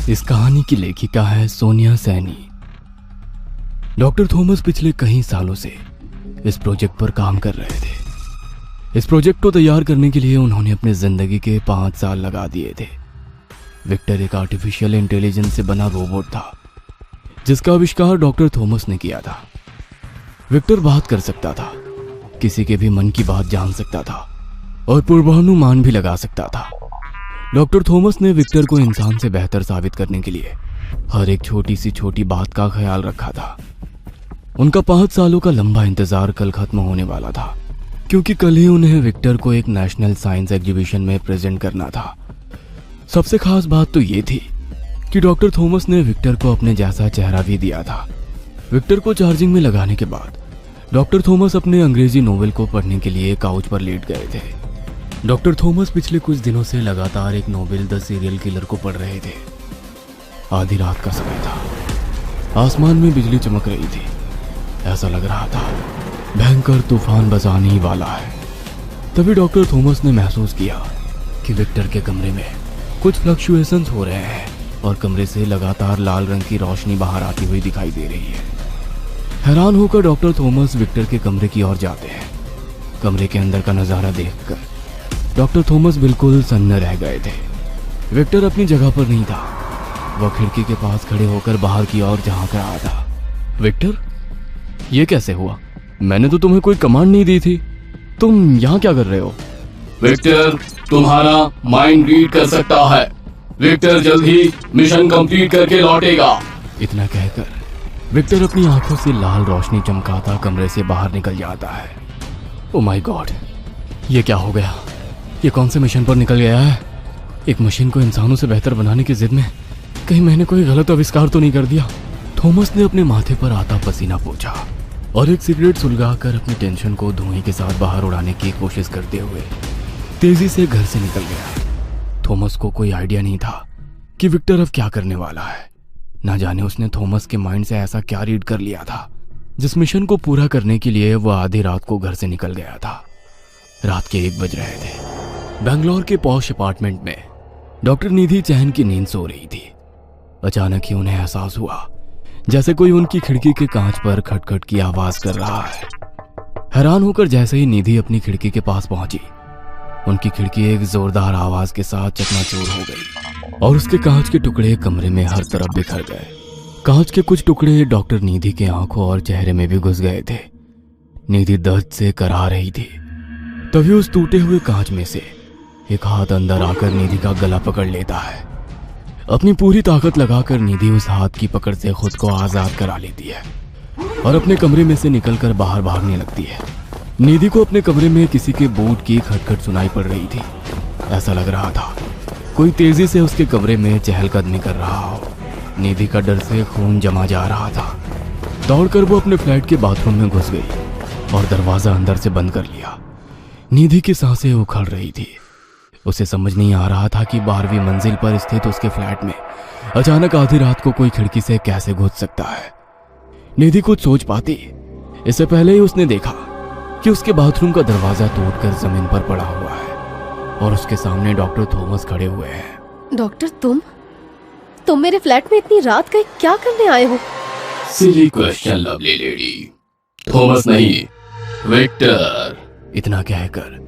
इस कहानी की लेखिका है सोनिया सैनी। डॉक्टर थॉमस पिछले कई सालों से इस प्रोजेक्ट पर काम कर रहे थे। इस प्रोजेक्ट को तैयार करने के लिए उन्होंने अपनी जिंदगी के 5 साल लगा दिए थे। विक्टर एक आर्टिफिशियल इंटेलिजेंस से बना रोबोट था जिसका आविष्कार डॉक्टर थॉमस ने किया था। विक्टर बात कर सकता था, किसी के भी मन की बात जान सकता था और पूर्वानुमान भी लगा सकता था। डॉक्टर थॉमस ने विक्टर को इंसान से बेहतर साबित करने के लिए हर एक छोटी सी छोटी बात का ख्याल रखा था। उनका 5 सालों का लंबा इंतजार कल खत्म होने वाला था, क्योंकि कल ही उन्हें विक्टर को एक नेशनल साइंस एग्जीबिशन में प्रेजेंट करना था। सबसे खास बात तो ये थी कि डॉक्टर थॉमस ने विक्टर को अपने जैसा चेहरा भी दिया था। विक्टर को चार्जिंग में लगाने के बाद डॉक्टर थॉमस अपने अंग्रेजी नोवेल को पढ़ने के लिए काउच पर लेट गए थे। डॉक्टर थॉमस पिछले कुछ दिनों से लगातार एक नोवेल द सीरियल किलर को पढ़ रहे थे। आधी रात का समय था, आसमान में बिजली चमक रही थी। ऐसा लग रहा था भयंकर तूफान बरसाने ही वाला है। तभी डॉक्टर थॉमस ने महसूस किया कि विक्टर के कमरे में कुछ फ्लक्चुएशंस हो रहे हैं और कमरे से लगातार लाल रंग की रोशनी बाहर आती हुई दिखाई दे रही है। हैरान होकर डॉक्टर थॉमस विक्टर के कमरे की ओर जाते हैं। कमरे के अंदर का नजारा देखकर डॉक्टर थॉमस बिल्कुल सन्न रह गए थे। विक्टर अपनी जगह पर नहीं था। वह खिड़की के पास खड़े होकर बाहर की ओर झांक रहा था। विक्टर, ये कैसे हुआ? मैंने तो तुम्हें कोई कमांड नहीं दी थी। तुम यहाँ क्या कर रहे हो? विक्टर तुम्हारा माइंड रीड कर सकता है। विक्टर जल्द ही मिशन कंप्लीट करके लौटेगा। इतना कहकर विक्टर अपनी आंखों से लाल रोशनी चमकाता कमरे से बाहर निकल जाता है। ओ माय गॉड, ये क्या हो गया? ये कौन से मिशन पर निकल गया है? एक मशीन को इंसानों से बेहतर बनाने की जिद में कहीं मैंने कोई गलत आविष्कार तो नहीं कर दिया? थॉमस ने अपने माथे पर आता पसीना पोंछा और एक सिगरेट सुलगाकर अपनी टेंशन को धुएं के साथ बाहर उड़ाने की कोशिश करते हुए तेजी से घर से निकल गया। थॉमस को कोई आइडिया नहीं था कि विक्टर अब क्या करने वाला है। ना जाने उसने थॉमस के माइंड से ऐसा क्या रीड कर लिया था जिस मिशन को पूरा करने के लिए वह आधी रात को घर से निकल गया था। रात के 1 बज रहे थे। बेंगलोर के पॉश अपार्टमेंट में डॉक्टर निधि चैन की नींद सो रही थी। अचानक ही उन्हें एहसास हुआ जैसे कोई उनकी खिड़की के कांच पर खटखट की आवाज कर रहा है। हैरान होकर जैसे ही निधि अपनी खिड़की के पास पहुंची, उनकी खिड़की एक जोरदार आवाज के साथ चकनाचूर हो गई और उसके कांच के टुकड़े कमरे में हर तरफ बिखर गए। कांच के कुछ टुकड़े डॉक्टर निधि के आंखों और चेहरे में भी घुस गए थे। निधि दर्द से कराह रही थी। तभी उस टूटे हुए कांच में से एक हाथ अंदर आकर निधि का गला पकड़ लेता है। अपनी पूरी ताकत लगाकर निधि उस हाथ की पकड़ से खुद को आजाद करा लेती है और अपने कमरे में से निकलकर बाहर भागने लगती है। निधि को अपने कमरे में किसी के बूट की खटखट सुनाई पड़ रही थी। ऐसा लग रहा था कोई तेजी से उसके कमरे में चहलकदमी कर रहा हो। निधि का डर से खून जमा जा रहा था। दौड़कर वो अपने फ्लैट के बाथरूम में घुस गई और दरवाजा अंदर से बंद कर लिया। निधि की सांसें उखड़ रही थी। उसे समझ नहीं आ रहा था कि 12वीं मंजिल पर स्थित उसके फ्लैट में अचानक आधी रात को कोई खिड़की से कैसे घुस सकता है। निधि कुछ सोच पाती इससे पहले ही उसने देखा कि उसके बाथरूम का दरवाजा टूटकर जमीन पर पड़ा हुआ है और उसके सामने डॉक्टर थॉमस खड़े हुए हैं। डॉक्टर, तुम मेरे फ्लैट में इतनी रात का क्या करने आए हो? Silly question lovely lady. Thomas नहीं, विक्टर। इतना कहकर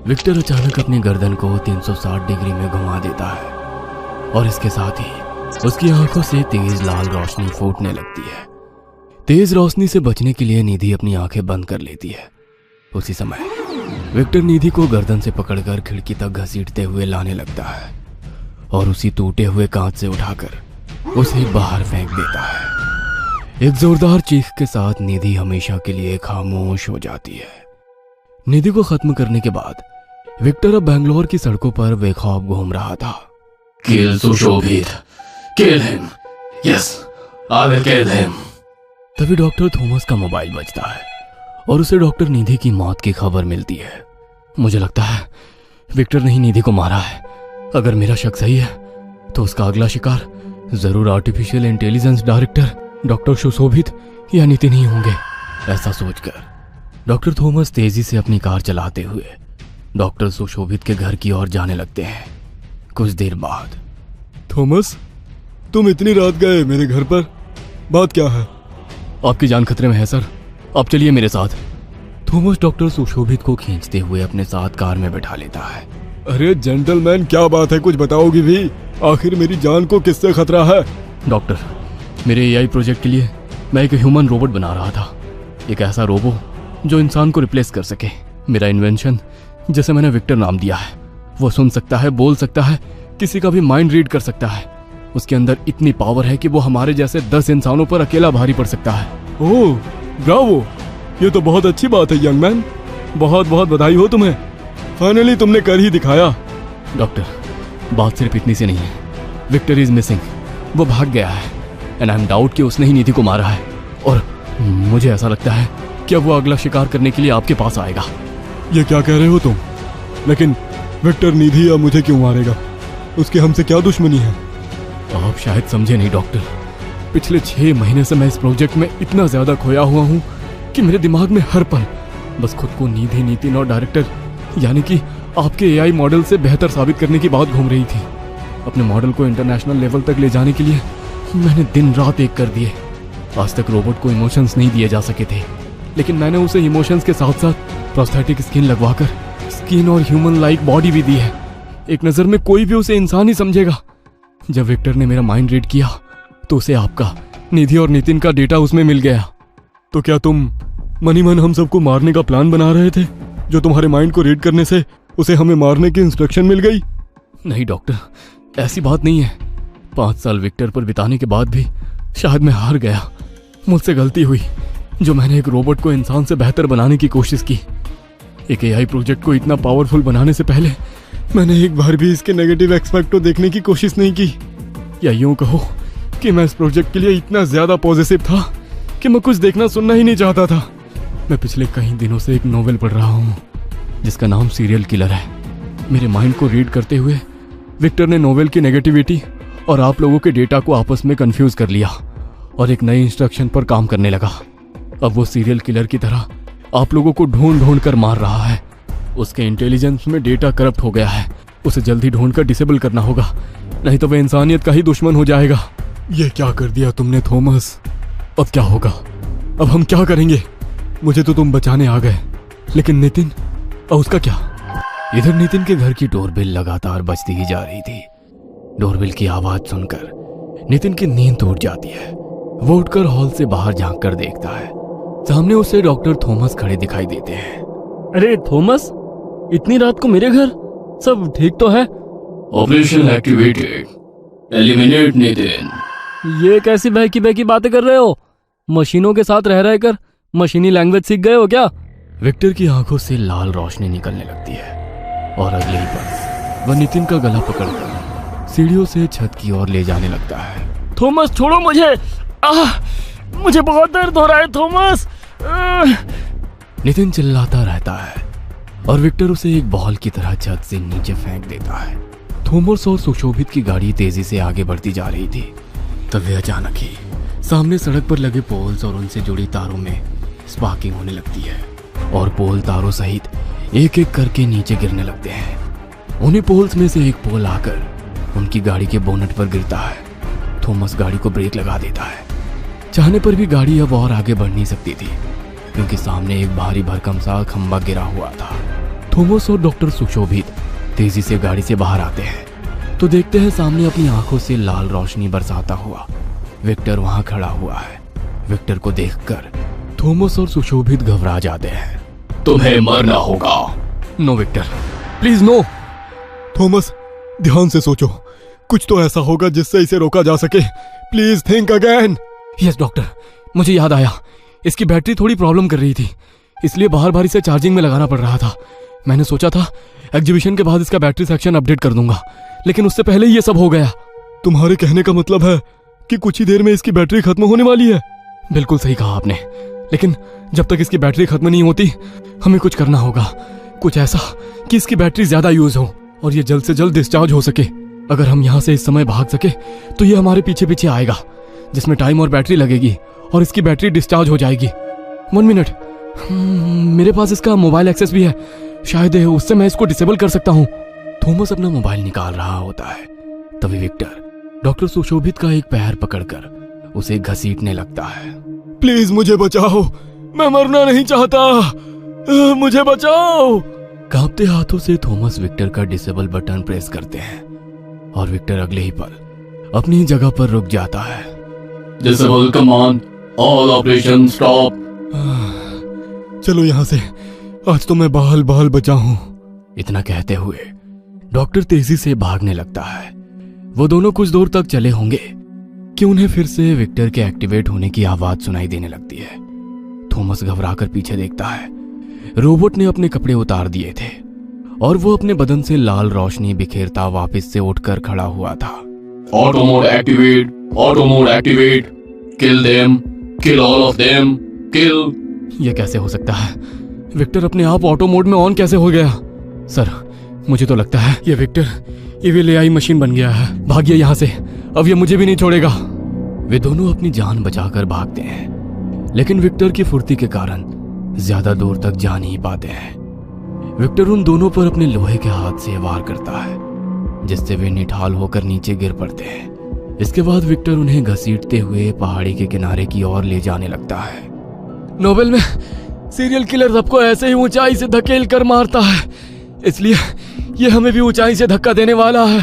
विक्टर अचानक अपनी गर्दन को 360 डिग्री में घुमा देता है और इसके साथ ही उसकी आंखों से तेज लाल रोशनी फूटने लगती है। तेज रोशनी से बचने के लिए निधि अपनी आंखें बंद कर लेती है। उसी समय विक्टर निधि को गर्दन से पकड़कर खिड़की तक घसीटते हुए लाने लगता है और उसी टूटे हुए कांच से उठाकर उसे बाहर फेंक देता है। एक जोरदार चीख के साथ निधि हमेशा के लिए खामोश हो जाती है। निधि को खत्म करने के बाद विक्टर अब बेंगलोर की सड़कों पर बेखौफ घूम रहा था। किल सुशोभित, kill him, yes I will kill him. तभी डॉक्टर थॉमस का मोबाइल बजता है और उसे डॉक्टर निधि की मौत की खबर मिलती है। मुझे लगता है विक्टर ने ही निधि को मारा है। अगर मेरा शक सही है तो उसका अगला शिकार जरूर आर्टिफिशियल इंटेलिजेंस डायरेक्टर डॉक्टर सुशोभित या नितिन ही होंगे। ऐसा सोचकर डॉक्टर थॉमस तेजी से अपनी कार चलाते हुए डॉक्टर सुशोभित के घर की ओर जाने लगते हैं। कुछ देर बाद, थॉमस तुम इतनी रात गए मेरे घर पर, बात क्या है? आपकी जान खतरे में है सर, आप चलिए मेरे साथ। थॉमस डॉक्टर सुशोभित को खींचते हुए अपने साथ कार में बैठा लेता है। अरे जेंटलमैन, क्या बात है, कुछ बताओगी भी? आखिर मेरी जान को किससे खतरा है? डॉक्टर, मेरे एआई प्रोजेक्ट के लिए मैं एक ह्यूमन रोबोट बना रहा था, एक ऐसा रोबो जो इंसान को रिप्लेस कर सके। मेरा इन्वेंशन, जिसे मैंने विक्टर नाम दिया है, वो सुन सकता है, बोल सकता है, किसी का भी माइंड रीड कर सकता है। उसके अंदर इतनी पावर है कि वो हमारे जैसे 10 इंसानों पर अकेला भारी पड़ सकता है। ओह ब्रावो, ये तो बहुत अच्छी बात है यंग मैन, बहुत बहुत बधाई हो तुम्हें, फाइनली तुमने कर ही दिखाया। डॉक्टर, बात सिर्फ इतनी सी नहीं है, विक्टर इज मिसिंग, वो भाग गया है एंड आई एम डाउट कि उसने ही निधि को मारा है, और मुझे ऐसा लगता है कि अब वो अगला शिकार करने के लिए आपके पास आएगा। ये क्या कह रहे हो तुम? लेकिन विक्टर निधि या मुझे क्यों मारेगा? उसकी हमसे क्या दुश्मनी है? आप शायद समझे नहीं डॉक्टर, पिछले 6 महीने से मैं इस प्रोजेक्ट में इतना ज्यादा खोया हुआ हूँ कि मेरे दिमाग में हर पल बस खुद को निधि, नितिन और डायरेक्टर यानी कि आपके एआई मॉडल से बेहतर साबित करने की बात घूम रही थी। अपने मॉडल को इंटरनेशनल लेवल तक ले जाने के लिए मैंने दिन रात एक कर दिए। आज तक रोबोट को इमोशंस नहीं दिए जा सके थे, लेकिन मैंने उसे इमोशंस के साथ साथ प्रोस्थेटिक स्किन लगवाकर स्किन और ह्यूमन लाइक बॉडी भी दी है। एक नज़र में कोई भी उसे इंसान ही समझेगा। जब विक्टर ने मेरा माइंड रीड किया तो उसे आपका, निधि और नितिन का डेटा उसमें मिल गया। तो क्या तुम मनी मन हम सबको मारने का प्लान बना रहे थे? जो तुम्हारे माइंड को रीड करने से उसे हमें मारने की इंस्ट्रक्शन मिल गई? नहीं डॉक्टर, ऐसी बात नहीं है। 5 साल विक्टर पर बिताने के बाद भी शायद मैं हार गया। मुझसे गलती हुई जो मैंने एक रोबोट को इंसान से बेहतर बनाने की कोशिश की। एक एआई प्रोजेक्ट को इतना पावरफुल बनाने से पहले मैंने एक बार भी इसके नेगेटिव एस्पेक्ट को देखने की कोशिश नहीं की। या यूं कहो कि मैं इस प्रोजेक्ट के लिए इतना ज्यादा पॉजिटिव था कि मैं कुछ देखना सुनना ही नहीं चाहता था। मैं पिछले कई दिनों से एक नोवेल पढ़ रहा हूँ जिसका नाम सीरियल किलर है। मेरे माइंड को रीड करते हुए विक्टर ने नोवेल की नेगेटिविटी और आप लोगों के डेटा को आपस में कंफ्यूज कर लिया और एक नई इंस्ट्रक्शन पर काम करने लगा। अब वो सीरियल किलर की तरह आप लोगों को ढूंढ ढूंढ कर मार रहा है। उसके इंटेलिजेंस में डेटा करप्ट हो गया है। उसे जल्दी ढूंढ कर डिसेबल करना होगा, नहीं तो वह इंसानियत का ही दुश्मन हो जाएगा। ये क्या कर दिया तुमने थॉमस? अब क्या होगा? अब हम क्या करेंगे? मुझे तो तुम बचाने आ गए, लेकिन नितिन और उसका क्या? इधर नितिन के घर की डोरबेल लगातार बजती ही जा रही थी। डोरबेल की आवाज सुनकर नितिन की नींद टूट जाती है। वो उठकर हॉल से बाहर झांक कर देखता है। सामने उसे डॉक्टर थॉमस खड़े दिखाई देते हैं। अरे थॉमस, इतनी रात को मेरे घर, सब ठीक तो है? Operation activated, eliminate Nitin. ये कैसी बहकी बहकी बातें कर रहे हो? मशीनों के साथ रह रह कर मशीनी लैंग्वेज सीख गए हो क्या? विक्टर की आंखों से लाल रोशनी निकलने लगती है और अगले ही पल वह नितिन का गला पकड़कर सीढ़ियों से छत की ओर ले जाने लगता है। थॉमस छोड़ो मुझे, मुझे बहुत दर्द हो रहा है थॉमस। नितिन चिल्लाता रहता है और विक्टर उसे एक बॉल की तरह छत से नीचे फेंक देता है। थॉमस और सुशोभित की गाड़ी तेजी से आगे बढ़ती जा रही थी। तभी अचानक ही सामने सड़क पर लगे पोल्स और उनसे जुड़ी तारों में स्पार्किंग होने लगती है और पोल तारों सहित एक एक करके नीचे गिरने लगते हैं। उन्हीं पोल्स में से एक पोल आकर उनकी गाड़ी के बोनट पर गिरता है। थॉमस गाड़ी को ब्रेक लगा देता है। चाहने पर भी गाड़ी अब और आगे बढ़ नहीं सकती थी क्योंकि सामने एक भारी भरकम सा खंबा गिरा हुआ था। थॉमस और डॉक्टर सुशोभित तेजी से गाड़ी से बाहर आते हैं तो देखते हैं सामने अपनी आंखों से लाल रोशनी बरसाता हुआ विक्टर वहां खड़ा हुआ है। विक्टर को देखकर थॉमस और सुशोभित घबरा जाते हैं। तुम्हें मरना होगा। No Victor, please no. Thomas, ध्यान से सोचो, कुछ तो ऐसा होगा जिससे इसे रोका जा सके। Please think again. Yes doctor, मुझे याद आया, इसकी बैटरी थोड़ी प्रॉब्लम कर रही थी, इसलिए बाहर बार इसे चार्जिंग में लगाना पड़ रहा था। मैंने सोचा था एग्जीबिशन के बाद इसका बैटरी सेक्शन अपडेट कर दूंगा, लेकिन उससे पहले ही ये सब हो गया। तुम्हारे कहने का मतलब है कि कुछ ही देर में इसकी बैटरी खत्म होने वाली है? बिल्कुल सही कहा आपने, लेकिन जब तक इसकी बैटरी खत्म नहीं होती हमें कुछ करना होगा, कुछ ऐसा कि इसकी बैटरी ज्यादा यूज हो और ये जल्द से जल्द डिस्चार्ज हो सके। अगर हम यहाँ से इस समय भाग सके तो ये हमारे पीछे पीछे आएगा, जिसमें टाइम और बैटरी लगेगी और इसकी बैटरी डिस्चार्ज हो जाएगी। 1 मिनट, मेरे पास इसका मोबाइल एक्सेस भी है, शायद उससे मैं इसको डिसेबल कर सकता हूँ। थॉमस अपना मोबाइल निकाल रहा होता है, तभी विक्टर डॉक्टर सुशोभित का एक पैर पकड़कर उसे घसीटने लगता है। प्लीज मुझे बचाओ, मैं मरना नहीं चाहता, मुझे बचाओ। कांपते हाथों से थॉमस विक्टर का डिसेबल बटन प्रेस करते हैं और विक्टर अगले ही पल अपनी जगह पर रुक जाता है। Disable command, all operation stop. चलो यहाँ से, आज तो मैं बहाल बहाल बचा हूँ। इतना कहते हुए डॉक्टर तेजी से भागने लगता है। वो दोनों कुछ दूर तक चले होंगे कि उन्हें फिर से विक्टर के एक्टिवेट होने की आवाज सुनाई देने लगती है। थॉमस घबराकर पीछे देखता है। रोबोट ने अपने कपड़े उतार दिए थे और वो अपने बदन से लाल रोशनी बिखेरता वापस से उठकर खड़ा हुआ था। Auto mode activate, auto mode activate, kill them, kill all of them, kill. यह कैसे हो सकता है? विक्टर अपने आप ऑटो मोड में ऑन कैसे हो गया? सर, मुझे तो लगता है ये विक्टर इविल एआई मशीन बन गया है। भागिए यहाँ से, अब ये मुझे भी नहीं छोड़ेगा। वे दोनों अपनी जान बचाकर भागते हैं, लेकिन विक्टर की फुर्ती के कारण ज्यादा दूर तक जा नहीं पाते हैं। विक्टर उन दोनों पर अपने लोहे के हाथ से वार करता है, जिससे वे निठाल होकर नीचे गिर पड़ते हैं। इसके बाद विक्टर उन्हें घसीटते हुए पहाड़ी के किनारे की ओर ले जाने लगता है। नोबेल में सीरियल किलर सबको ऐसे ही ऊंचाई से धकेल कर मारता है, इसलिए ये हमें भी ऊंचाई से धक्का देने वाला है।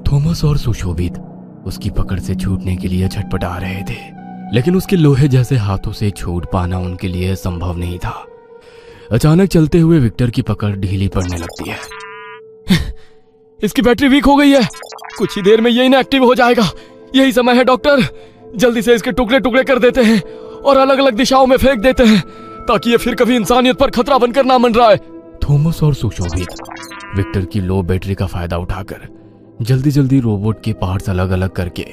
थॉमस और सुशोभित उसकी पकड़ से छूटने के लिए छटपटा रहे थे, लेकिन उसके लोहे जैसे हाथों से छूट पाना उनके लिए संभव नहीं था। अचानक चलते हुए विक्टर की पकड़ ढीली पड़ने लगती है। इसकी बैटरी वीक हो गई है, कुछ ही देर में ये इनएक्टिव हो जाएगा। यही समय है डॉक्टर, जल्दी से इसके टुकड़े टुकड़े कर देते हैं और अलग अलग दिशाओं में फेंक देते हैं, ताकि ये फिर कभी इंसानियत पर खतरा बनकर ना मंडराए। थॉमस और सुशोभित विक्टर की लो बैटरी का फायदा उठाकर जल्दी जल्दी रोबोट के पार्ट्स अलग अलग करके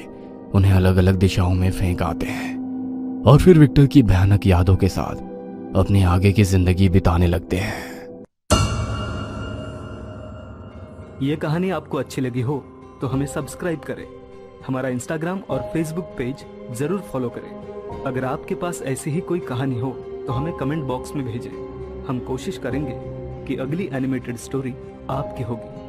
उन्हें अलग अलग दिशाओं में फेंक आते हैं और फिर विक्टर की भयानक यादों के साथ अपनी आगे की जिंदगी बिताने लगते हैं। ये कहानी आपको अच्छी लगी हो तो हमें सब्सक्राइब करें, हमारा इंस्टाग्राम और फेसबुक पेज जरूर फॉलो करें। अगर आपके पास ऐसी ही कोई कहानी हो तो हमें कमेंट बॉक्स में भेजें। हम कोशिश करेंगे कि अगली एनिमेटेड स्टोरी आपकी होगी।